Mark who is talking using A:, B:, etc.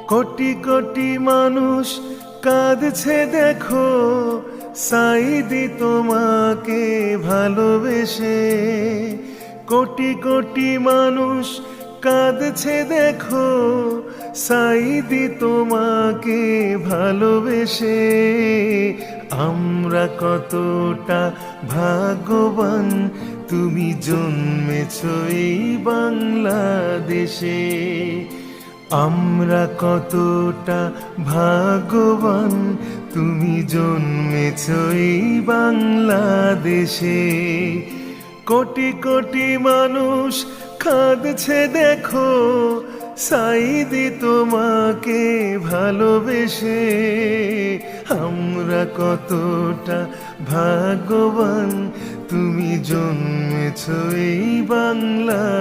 A: কোটি কোটি মানুষ কাঁদছে দেখো, সাইদি তোমাকে ভালোবেসে। কোটি কোটি মানুষ কাঁদছে দেখো, সাইদি তোমাকে ভালোবেসে। আমরা কতটা ভাগ্যবান, তুমি জন্মেছ এই বাংলাদেশে। আমরা কতটা ভাগ্যবান, তুমি জন্মেছ এই বাংলাদেশে। কোটি কোটি মানুষ কাঁদছে দেখো, সাইদি তোমাকে ভালোবেসে। আমরা কতটা ভাগ্যবান, তুমি জন্মেছ এই বাংলা।